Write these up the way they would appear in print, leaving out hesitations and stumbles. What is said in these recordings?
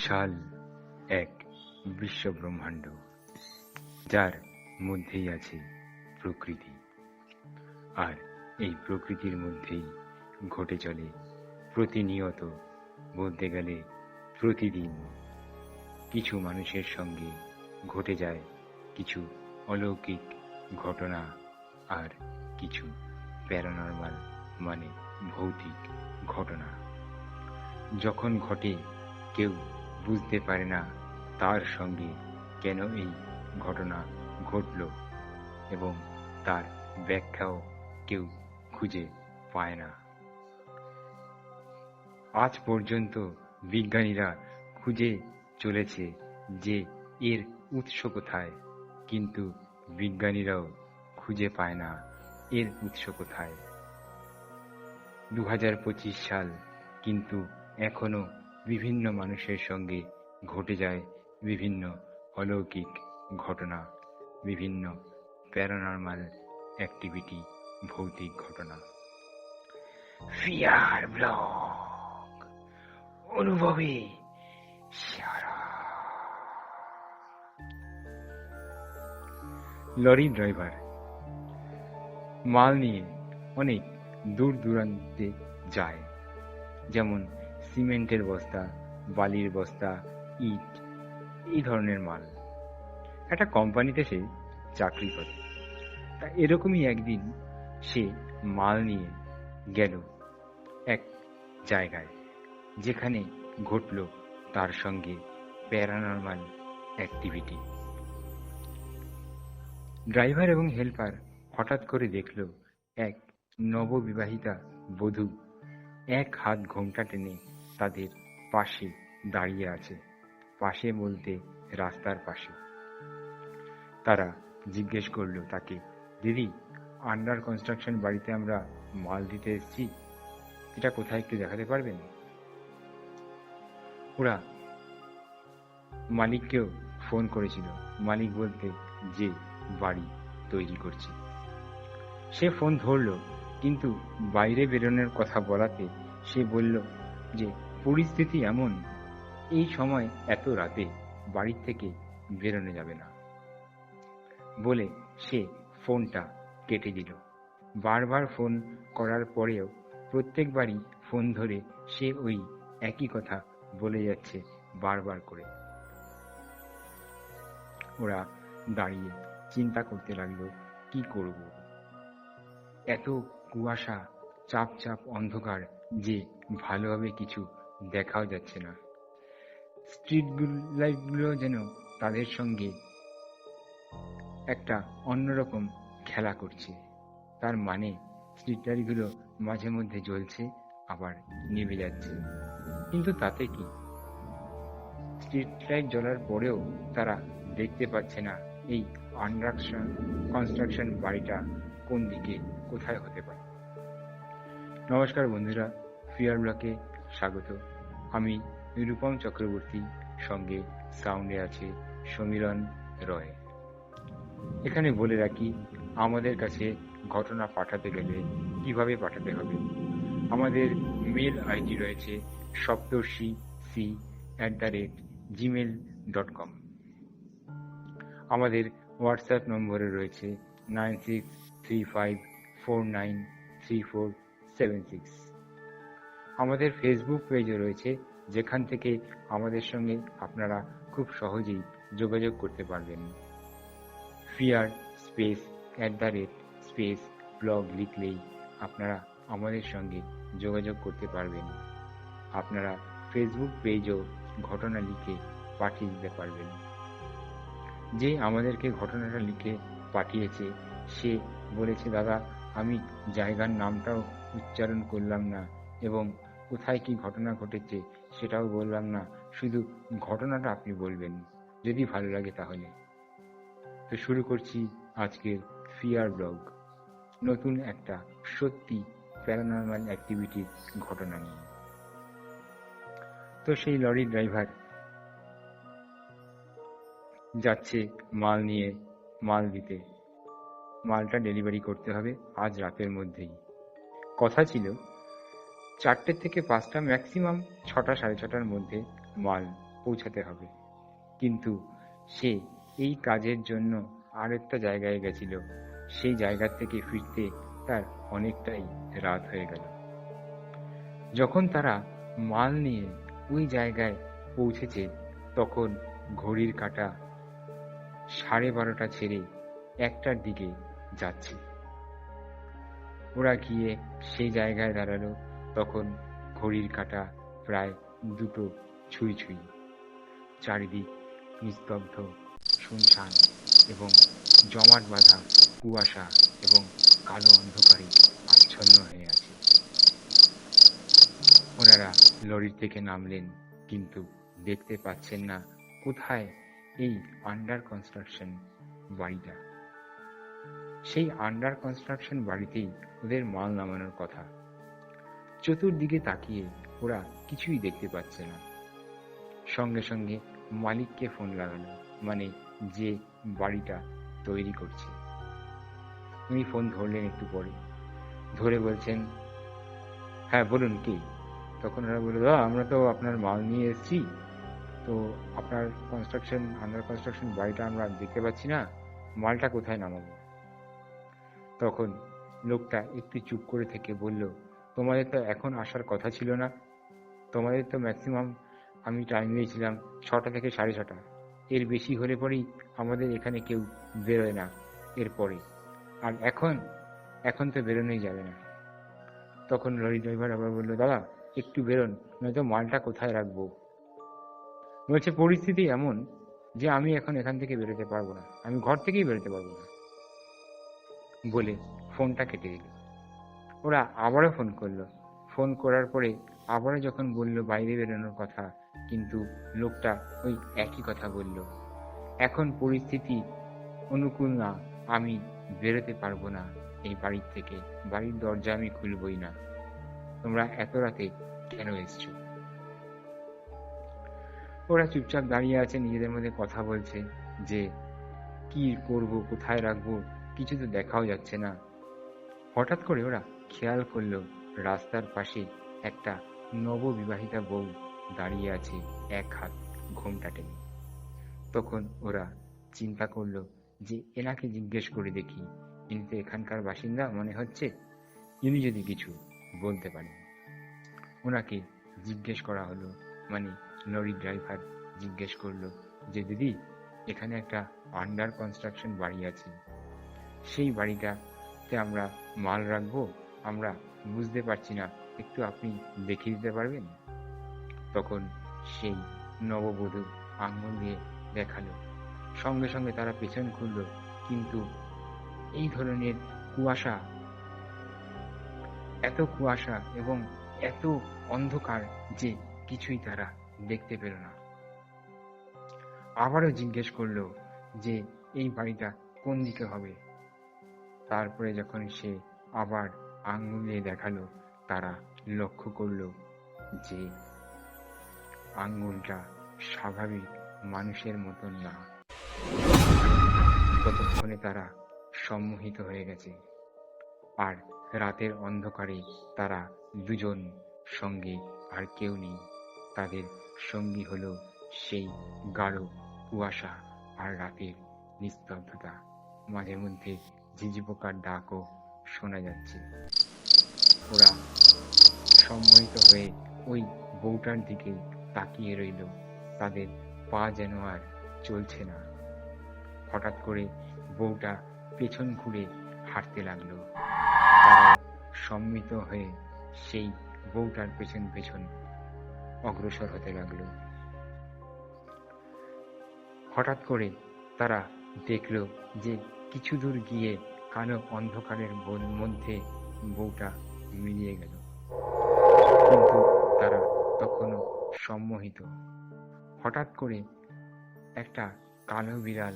বিশাল এক বিশ্বব্রহ্মাণ্ড, যার মধ্যেই আছে প্রকৃতি। আর এই প্রকৃতির মধ্যেই ঘটে চলে প্রতিনিয়ত, বলতে গেলে প্রতিদিন, কিছু মানুষের সঙ্গে ঘটে যায় কিছু অলৌকিক ঘটনা আর কিছু প্যারানর্মাল মানে ভৌতিক ঘটনা। যখন ঘটে কেউ বুঝতে পারে না তার সঙ্গে কেন এই ঘটনা ঘটল, এবং তার ব্যাখ্যাও কেউ খুঁজে পায় না। আজ পর্যন্ত বিজ্ঞানীরা খুঁজে চলেছে যে এর উৎস কোথায়, কিন্তু বিজ্ঞানীরাও খুঁজে পায় না এর উৎস কোথায়। 2025 সাল, কিন্তু এখনো বিভিন্ন মানুষের সঙ্গে ঘটে যায় বিভিন্ন অলৌকিক ঘটনা, বিভিন্ন প্যারানর্মাল অ্যাক্টিভিটি, ভৌতিক ঘটনা। ফিয়ার ব্লগ, অনুভবে সারা। লরি ড্রাইভার মাল নিয়ে অনেক দূর দূরান্তে যায়, যেমন সিমেন্টের বস্তা, বালির বস্তা, ইট, এই ধরনের মাল। একটা কোম্পানিতে সে চাকরি করে। তা এরকমই একদিন সে মাল নিয়ে গেল এক জায়গায়, যেখানে ঘটল তার সঙ্গে প্যারানর্মাল অ্যাক্টিভিটি। ড্রাইভার এবং হেল্পার হঠাৎ করে দেখল এক নববিবাহিতা বধূ এক হাত ঘোমটা টেনে তাদের পাশে দাঁড়িয়ে আছে। পাশে বলতে রাস্তার পাশে। তারা জিজ্ঞেস করলো তাকে, দিদি, আন্ডার কনস্ট্রাকশন বাড়িতে আমরা মাল দিতে এসেছি, এটা কোথায় একটু দেখাতে পারবেন? ওরা মালিককেও ফোন করেছিল, মালিক বলতে যে বাড়ি তৈরি করছে। সে ফোন ধরলো, কিন্তু বাইরে বেরোনোর কথা বলাতে সে বলল যে পরিস্থিতি এমন, এই সময় এত রাতে বাড়ির থেকে বেরোনো যাবে না বলে সে ফোনটা কেটে দিল। বারবার ফোন করার পরেও প্রত্যেকবারই ফোন ধরে সে ওই একই কথা বলে যাচ্ছে বারবার করে। ওরা দাঁড়িয়ে চিন্তা করতে লাগলো, কি করব? এত কুয়াশা, চাপ চাপ অন্ধকার যে ভালোভাবে কিছু দেখাও যাচ্ছে না। স্ট্রিট লাইটগুলো যেন তাদের সঙ্গে একটা অন্যরকম খেলা করছে। তার মানে স্ট্রিট লাইটগুলো মাঝে মধ্যে জ্বলছে, আবার নিভে যাচ্ছে, কিন্তু তাতে কি? স্ট্রিট লাইট জ্বলার পরেও তারা দেখতে পাচ্ছে না এই আন্ডার কনস্ট্রাকশন বাড়িটা কোন দিকে, কোথায় হতে পারে। নমস্কার বন্ধুরা, ফিয়ার ব্লকে স্বাগত। আমি রূপম চক্রবর্তী, সঙ্গে সাউন্ডে আছে সমীরণ রয়। এখানে বলে রাখি, আমাদের কাছে ঘটনা পাঠাতে গেলে কিভাবে পাঠাতে হবে। আমাদের মেল আইডি রয়েছে saptorshi@gmail.com। আমাদের হোয়াটসঅ্যাপ নম্বরে রয়েছে 9635493476। আমাদের ফেসবুক পেজও রয়েছে, যেখান থেকে আমাদের সঙ্গে আপনারা খুব সহজেই যোগাযোগ করতে পারবেন। ফিয়ার @ব্লগ লিখলেই আপনারা আমাদের সঙ্গে যোগাযোগ করতে পারবেন। আপনারা ফেসবুক পেজও ঘটনা লিখে পাঠিয়ে দিতে পারবেন। যে আমাদেরকে ঘটনাটা লিখে পাঠিয়েছে সে বলেছে, দাদা, আমি জায়গার নামটাও উচ্চারণ করলাম না এবং কোথায় কি ঘটনা ঘটেছে সেটাও বললাম না, শুধু ঘটনাটা আপনি বলবেন, যদি ভালো লাগে তাহলে। তো শুরু করছি আজকের ফিয়ার ব্লগ, নতুন একটা সত্যি প্যারানর্মাল অ্যাক্টিভিটির ঘটনা নিয়ে। তো সেই লরি ড্রাইভার যাচ্ছে মাল নিয়ে, মাল দিতে। মালটা ডেলিভারি করতে হবে আজ রাতের মধ্যেই। কথা ছিল 4টে থেকে 5টা, ম্যাক্সিমাম 6টা, 6:30টার মধ্যে মাল পৌঁছাতে হবে। কিন্তু সে এই কাজের জন্য আরেকটা জায়গায় গেছিল। সেই জায়গা থেকে ফিরতে তার অনেকটাই রাত হয়ে গেল। যখন তারা মাল নিয়ে ওই জায়গায় পৌঁছেছে, তখন ঘড়ির কাঁটা 12:30 ছেড়ে 1টার দিকে যাচ্ছে। ওরা গিয়ে সেই জায়গায় দাঁড়ালো, তখন ঘড়ির কাঁটা প্রায় 2টো ছুঁই ছুঁই। চারিদিক নিস্তব্ধ, শুনশান এবং জমাট বাঁধা কুয়াশা এবং কালো অন্ধকারে আচ্ছন্ন হয়ে আছে। ওনারা লরির থেকে নামলেন, কিন্তু দেখতে পাচ্ছেন না কোথায় এই আন্ডার কনস্ট্রাকশন বাড়িটা। সেই আন্ডার কনস্ট্রাকশন বাড়িতেই ওদের মাল নামানোর কথা। চতুর্দিকে তাকিয়ে ওরা কিছুই দেখতে পাচ্ছে না। সঙ্গে সঙ্গে মালিককে ফোন লাগালো, মানে যে বাড়িটা তৈরি করছে। উনি ফোন ধরলেন একটু পরে, ধরে বলছেন, হ্যাঁ বলুন কি? তখন ওরা বলল, আমরা তো আপনার মাল নিয়ে এসেছি, তো আপনার আন্ডার কনস্ট্রাকশন বাড়িটা আমরা দেখতে পাচ্ছি না, মালটা কোথায় নামাবো? তখন লোকটা একটু চুপ করে থেকে বলল, তোমাদের তো এখন আসার কথা ছিল না, তোমাদের তো ম্যাক্সিমাম আমি টাইম দিয়েছিলাম 6টা থেকে 6:30। এর বেশি হলে পরেই আমাদের এখানে কেউ বেরোয় না এরপরে, আর এখন তো বেরোনোই যাবে না। তখন লরি ড্রাইভার আবার বললো, দাদা একটু বেরোন, নয়তো মালটা কোথায় রাখবো? বলছে, পরিস্থিতি এমন যে আমি এখন এখান থেকে বেরোতে পারবো না, আমি ঘর থেকেই বেরোতে পারবো না, বলে ফোনটা কেটে দিল। ওরা আবারও ফোন করলো। ফোন করার পরে আবারও যখন বলল বাইরে বেরোনোর কথা, কিন্তু লোকটা ওই একই কথা বলল, এখন পরিস্থিতি অনুকূল না, আমি বেরোতে পারবো না এই বাড়ির থেকে, বাড়ির দরজা আমি খুলবই না, তোমরা এত রাতে কেন এসছো? ওরা চুপচাপ দাঁড়িয়ে আছে, নিজেদের মধ্যে কথা বলছে যে কি করব, কোথায় রাখবো, কিছু তো দেখাও যাচ্ছে না। হঠাৎ করে ওরা খেয়াল করলো রাস্তার পাশে একটা নববিবাহিতা বউ দাঁড়িয়ে আছে, এক হাত ঘোমটা টেনে। তখন ওরা চিন্তা করলো যে এনাকে জিজ্ঞেস করে দেখি, ইনি তো এখানকার বাসিন্দা মনে হচ্ছে, ইনি যদি কিছু বলতে পারেন। ওনাকে জিজ্ঞেস করা হলো, মানে লরি ড্রাইভার জিজ্ঞেস করলো যে দিদি, এখানে একটা আন্ডার কনস্ট্রাকশন বাড়ি আছে, সেই বাড়িটাতে আমরা মাল রাখবো, আমরা বুঝতে পারছি না, একটু আপনি দেখিয়ে দিতে পারবেন? তখন সেই নববধূ আঙুল দিয়ে দেখালো। সঙ্গে সঙ্গে তারা পেছন ঘুরল, কিন্তু এই ধরনের কুয়াশা, এত কুয়াশা এবং এত অন্ধকার যে কিছুই তারা দেখতে পেল না। আবারও জিজ্ঞেস করলো যে এই বাড়িটা কোন দিকে হবে? তারপরে যখন সে আবার আঙ্গুল দিয়ে দেখালো, তারা লক্ষ্য করলো যে আঙ্গুলটা স্বাভাবিক মানুষের মতন না। ততক্ষণে তারা সম্মোহিত হয়ে গেছে, আর রাতের অন্ধকারে তারা দুজন, সঙ্গে আর কেউ নেই। তাদের সঙ্গী হলো সেই গাঢ় কুয়াশা আর রাতের নিস্তব্ধতা। মাঝে মধ্যে ঝিঝি পোকার ডাকও শোনা যাচ্ছে। ওরা সম্মোহিত হয়ে ওই বউটার দিকে তাকিয়ে রইল, তাদের পা যেন আর চলছে না। হঠাৎ করে বউটা পেছন ঘুরে হাঁটতে লাগলো। তারা সম্মিত হয়ে সেই বউটার পেছন পেছন অগ্রসর হতে লাগলো। হঠাৎ করে তারা দেখল যে কিছু দূর গিয়ে কালো অন্ধকারের মধ্যে বউটা মিলিয়ে গেল, কিন্তু তারা তখনও সম্মোহিত। হঠাৎ করে একটা কালো বিড়াল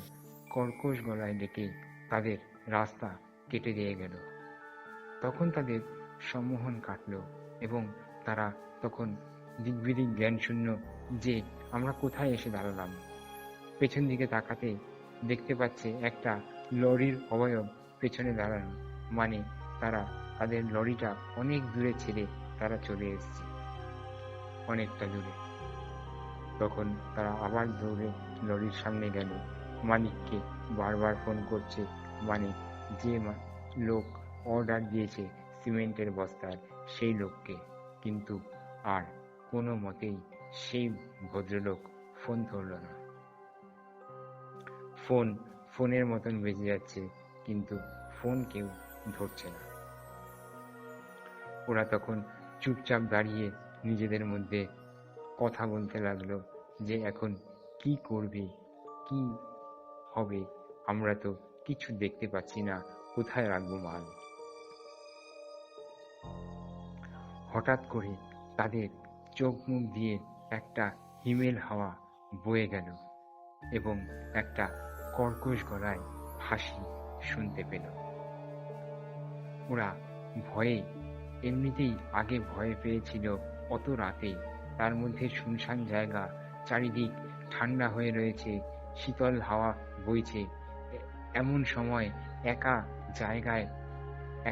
কর্কশ গলায় ডেকে তাদের রাস্তা কেটে দিয়ে গেল। তখন তাদের সম্মোহন কাটল এবং তারা তখন দিগ্বিদিক জ্ঞান শূন্য যে আমরা কোথায় এসে দাঁড়ালাম। পেছন দিকে তাকাতে দেখতে পাচ্ছে একটা লরির অবয়ব পেছনে দাঁড়ানো, মানে তারা তাদের লরিটা অনেক দূরে ছেড়ে তারা চলে এসেছে, অনেকটা দূরে। তখন তারা আবার দৌড়ে লরির সামনে গেল। মানিককে বারবার ফোন করছে মানিক, যে লোক অর্ডার দিয়েছে সিমেন্টের বস্তার, সেই লোককে, কিন্তু আর কোনো মতেই সেই ভদ্রলোক ফোন ধরল না। ফোনের মতন বেজে যাচ্ছে, কিন্তু ফোন কেউ ধরছে না। ওরা তখন চুপচাপ দাঁড়িয়ে নিজেদের মধ্যে কথা বলতে লাগলো যে এখন কি করবে, কি হবে, আমরা তো কিছু দেখতে পাচ্ছি না, কোথায় রাখবো মাল। হঠাৎ করে তাদের চোখ মুখ দিয়ে একটা হিমেল হাওয়া বয়ে গেল এবং একটা কর্কশ গলায় হাসি শুনতে পেল। ওরা ভয়ে, এমনিতেই আগে ভয় পেয়েছিল অত রাতে, তার মধ্যে শুনশান জায়গা, চারিদিক ঠান্ডা হয়ে রয়েছে, শীতল হাওয়া বইছে, এমন সময় একা জায়গায়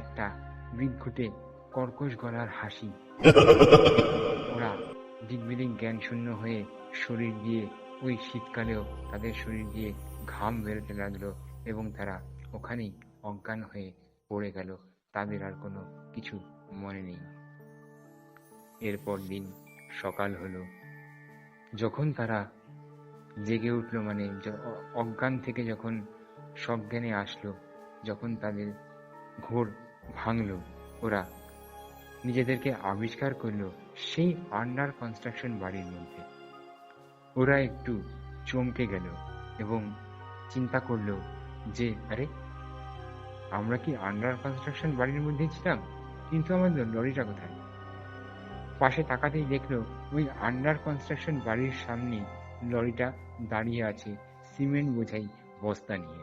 একটা বিদঘুটে কর্কশ গলার হাসি। ওরা দিকবিদিক জ্ঞান শূন্য হয়ে শরীর দিয়ে, ওই শীতকালেও তাদের শরীর দিয়ে ঘাম বেরোতে লাগলো এবং তারা ওখানেই অজ্ঞান হয়ে পড়ে গেল। তাদের আর কোনো কিছু মনে নেই। এরপর দিন সকাল হলো। যখন তারা জেগে উঠলো, মানে অজ্ঞান থেকে যখন সজ্ঞানে আসলো, যখন তাদের ঘোর ভাঙলো, ওরা নিজেদেরকে আবিষ্কার করলো সেই আন্ডার কনস্ট্রাকশন বাড়ির মধ্যে। ওরা একটু চমকে গেল এবং চিন্তা করলো যে আরে, আমরা কি আন্ডার কনস্ট্রাকশন বাড়ির মধ্যে ছিলাম, কিন্তু আমাদের লরিটা কোথায়? পাশে তাকাতেই দেখলো ওই আন্ডার কনস্ট্রাকশন বাড়ির সামনে লরিটা দাঁড়িয়ে আছে সিমেন্ট বোঝাই বস্তা নিয়ে।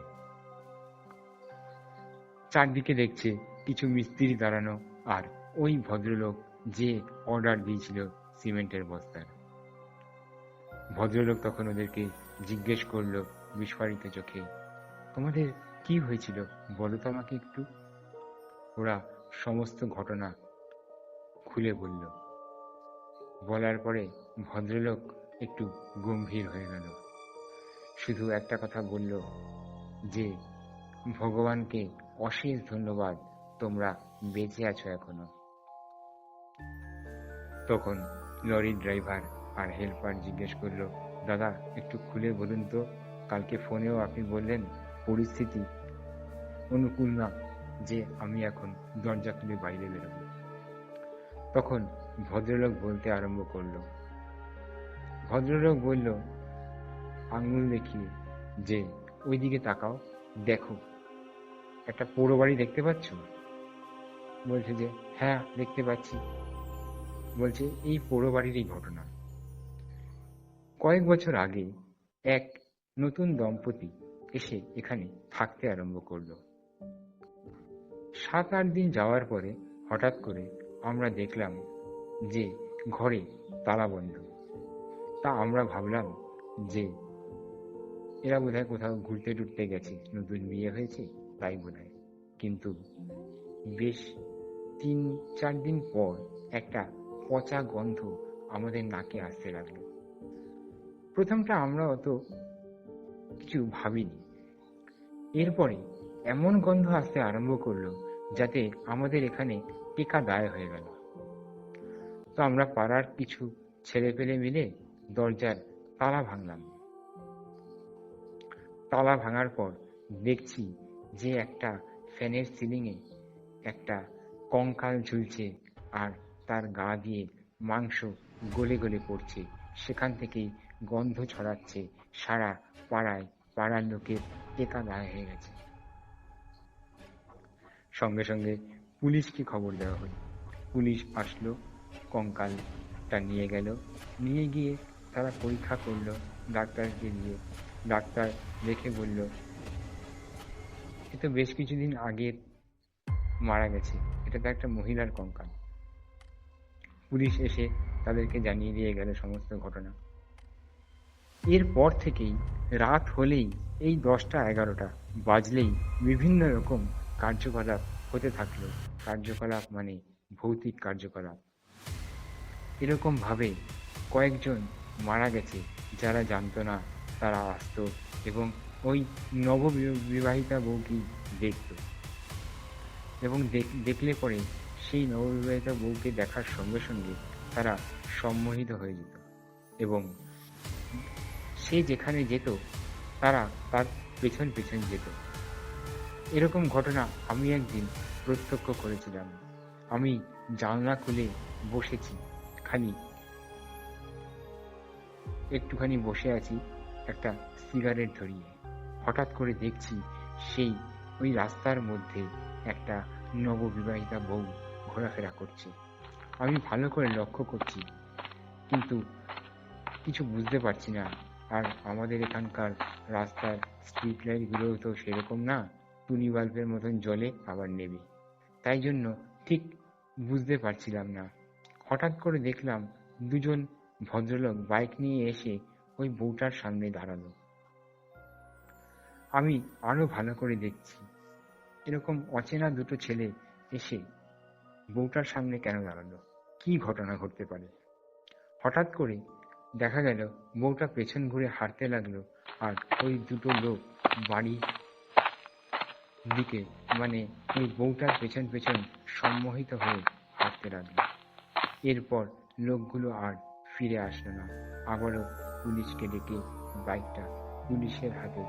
চারদিকে দেখছে কিছু মিস্ত্রি দাঁড়ানো আর ওই ভদ্রলোক যে অর্ডার দিয়েছিল সিমেন্টের বস্তার। ভদ্রলোক তখন ওদেরকে জিজ্ঞেস করলো বিস্ফারিত চোখে, তোমাদের কি হয়েছিল বলো তো আমাকে একটু। ওরা সমস্ত ঘটনা খুলে বলল। বলার পরে ভদ্রলোক একটু গম্ভীর হয়ে গেল, শুধু একটা কথা বলল যে ভগবানকে অশেষ ধন্যবাদ, তোমরা বেঁচে আছো এখনো। তখন লরির ড্রাইভার আর হেল্পার জিজ্ঞেস করলো, দাদা একটু খুলে বলুন তো, কালকে ফোনেও আপনি বললেন পরিস্থিতি অনুকূল না যে আমি এখন দরজা খুলে বাইরে বেরোবো। তখন ভদ্রলোক বলতে আরম্ভ করলো। ভদ্রলোক বলল আঙুল দেখিয়ে যে ওইদিকে তাকাও, দেখো একটা পোড়ো বাড়ি দেখতে পাচ্ছ? বলছে যে হ্যাঁ দেখতে পাচ্ছি। বলছে এই পোড়ো বাড়িরই ঘটনা। কয়েক বছর আগে এক নতুন দম্পতি এসে এখানে থাকতে আরম্ভ করলো। 7-8 দিন যাওয়ার পরে হঠাৎ করে আমরা দেখলাম যে ঘরে তালা বন্ধ। তা আমরা ভাবলাম যে এরা বোধহয় কোথাও ঘুরতে টুরতে গেছে, নতুন বিয়ে হয়েছে তাই বোধহয়। কিন্তু বেশ 3-4 দিন পর একটা পচা গন্ধ আমাদের নাকে আসতে লাগলো। প্রথমটা আমরা অত কিছু ভাবিনি, এরপরে এমন গন্ধ আসতে আরম্ভ করলো যাতে আমাদের এখানে টেকা দায় হয়ে গেল। তো আমরা পাড়ার কিছু ছেলে পেলে মিলে দরজার তালা ভাঙলাম। তালা ভাঙার পর দেখছি যে একটা ফ্যানের সিলিংয়ে একটা কঙ্কাল ঝুলছে আর তার গা দিয়ে মাংস গলে গলে পড়ছে। সেখান থেকেই গন্ধ ছড়াচ্ছে সারা পাড়ায়, পাড়ার লোকের টেকা দায় হয়ে গেছে। সঙ্গে সঙ্গে পুলিশকে খবর দেওয়া হলো। পুলিশ আসলো, কঙ্কালটা নিয়ে গেল, নিয়ে গিয়ে তারা পরীক্ষা করলো ডাক্তারকে দিয়ে। ডাক্তার দেখে বলল এ তো বেশ কিছুদিন আগে মারা গেছে, এটা তো একটা মহিলার কঙ্কাল। পুলিশ এসে তাদেরকে জানিয়ে দিয়ে গেল সমস্ত ঘটনা। এরপর থেকেই রাত হলেই, এই 10টা-11টা বাজলেই বিভিন্ন রকম কার্যকলাপ হতে থাকলো। কার্যকলাপ মানে ভৌতিক কার্যকলাপ। এরকম ভাবে কয়েকজন মারা গেছে যারা জানতো না তারা আসতো এবং ওই নববিবাহিতা বউকেই দেখতো এবং দেখলে পরে সেই নববিবাহিতা বউকে দেখার সঙ্গে সঙ্গে তারা সম্মোহিত হয়ে যেত এবং সে যেখানে যেত তারা তার পেছন পেছন যেত। এরকম ঘটনা আমি একদিন প্রত্যক্ষ করেছিলাম। আমি জানলা খুলে বসেছি, খালি একটুখানি বসে আছি একটা সিগারেট ধরিয়ে। হঠাৎ করে দেখছি সেই ওই রাস্তার মধ্যে একটা নববিবাহিতা বউ ঘোরাফেরা করছে। আমি ভালো করে লক্ষ্য করছি, কিন্তু কিছু বুঝতে পারছি না। আর আমাদের এখানকার রাস্তার স্ট্রিট লাইটগুলোও তো সেরকম না, টুনি বাল্বের মতন জ্বলে আবার নেবে, তাই জন্য ঠিক বুঝতে পারছিলাম না। হঠাৎ করে দেখলাম দুজন ভদ্রলোক বাইক নিয়ে এসে ওই বউটার সামনে দাঁড়ালো। আমি আরো ভালো করে দেখছি, এরকম অচেনা দুটো ছেলে এসে বউটার সামনে কেন দাঁড়ালো, কি ঘটনা ঘটতে পারে। হঠাৎ করে দেখা গেল বউটা পেছন ঘুরে হাঁটতে লাগলো, আর ওই দুটো লোক বাড়ির দিকে, মানে ওই বউটার পেছন পেছন সম্মোহিত হয়ে হাঁটতে লাগলো। এরপর লোকগুলো আর ফিরে আসলো না। আবারও পুলিশকে ডেকে বাইকটা পুলিশের হাতে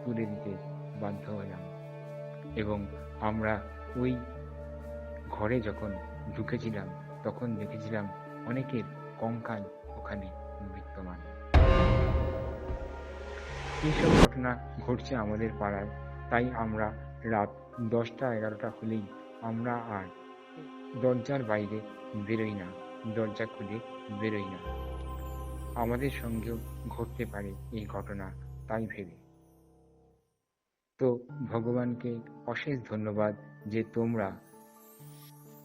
তুলে দিতে বাধ্য হলাম এবং আমরা ওই ঘরে যখন ঢুকেছিলাম তখন দেখেছিলাম অনেকের কঙ্কাল ওখানে বিদ্যমান। এইসব ঘটনা ঘটছে আমাদের পাড়ায়, তাই আমরা রাত 10টা-11টা হলেই আমরা আর দরজার বাইরে বেরোই না, দরজা খুলে বেরোই না। আমাদের সঙ্গেও ঘটতে পারে এই ঘটনা, তাই ভেবে। তো ভগবানকে অশেষ ধন্যবাদ যে তোমরা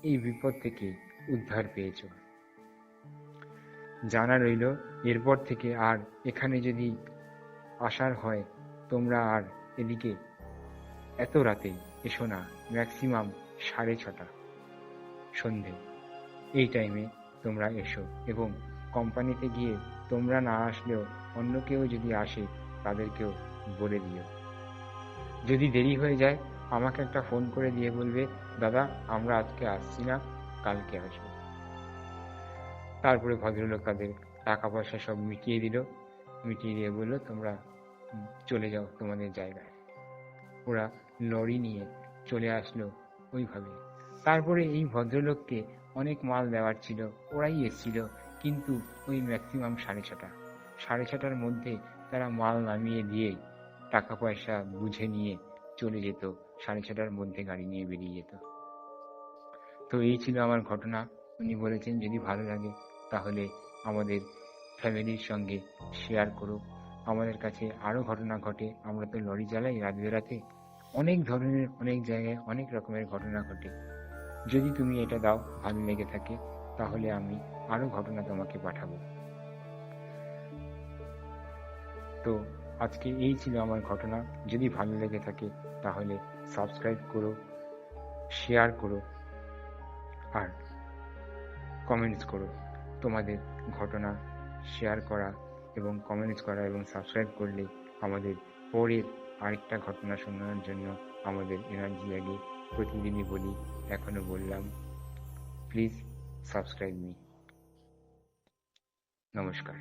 এই বিপদ থেকে উদ্ধার পেয়েছ। জানা রইল এরপর থেকে আর এখানে যদি আসার হয় তোমরা আর এদিকে এত রাতে এসো না, ম্যাক্সিমাম 6:30 সন্ধে এই টাইমে তোমরা এসো। এবং কোম্পানিতে গিয়ে তোমরা না আসলেও অন্য কেউ যদি আসে তাদেরকেও বলে দিও। যদি দেরি হয়ে যায় আমাকে একটা ফোন করে দিয়ে বলবে, দাদা আমরা আজকে আসছি না, কালকে আসবো। তারপরে ভদ্রলোক তাদের টাকা পয়সা সব মিটিয়ে দিল, মিটিয়ে দিয়ে বললো তোমরা চলে যাও তোমাদের জায়গায়। ওরা লরি নিয়ে চলে আসলো ওইভাবে। তারপরে এই ভদ্রলোককে অনেক মাল দেওয়ার ছিল, ওরাই এসছিল, কিন্তু ওই ম্যাক্সিমাম 6:30, 6:30টার মধ্যে তারা মাল নামিয়ে দিয়ে টাকা পয়সা বুঝে নিয়ে চলে যেত, 6:30টার মধ্যে গাড়ি নিয়ে বেরিয়ে যেত। তো এই ছিল আমার ঘটনা। উনি বলেছেন যদি ভালো লাগে তাহলে আমাদের ফ্যামিলির সঙ্গে শেয়ার করো। আমাদের কাছে আরো ঘটনা ঘটে, আমরা তো লরি চালাই রাত বেরাতে, অনেক ধরনের অনেক জায়গায় অনেক রকমের ঘটনা ঘটে। যদি তুমি এটা দাও ভালো লেগে থাকে তাহলে আমি আরো ঘটনা তোমাকে পাঠাবো। তো আজকে এই ছিল আমার ঘটনা। যদি ভালো লেগে থাকে তাহলে সাবস্ক্রাইব করো, শেয়ার করো আর কমেন্টস করো। তোমাদের ঘটনা শেয়ার করা এবং কমেন্টস করা এবং সাবস্ক্রাইব করলে আমাদের পরের আরেকটা ঘটনা শোনানোর জন্য আমাদের এনার্জি লাগে। প্রতিদিনই বলি, এখনো বললাম, প্লিজ সাবস্ক্রাইব মি। নমস্কার।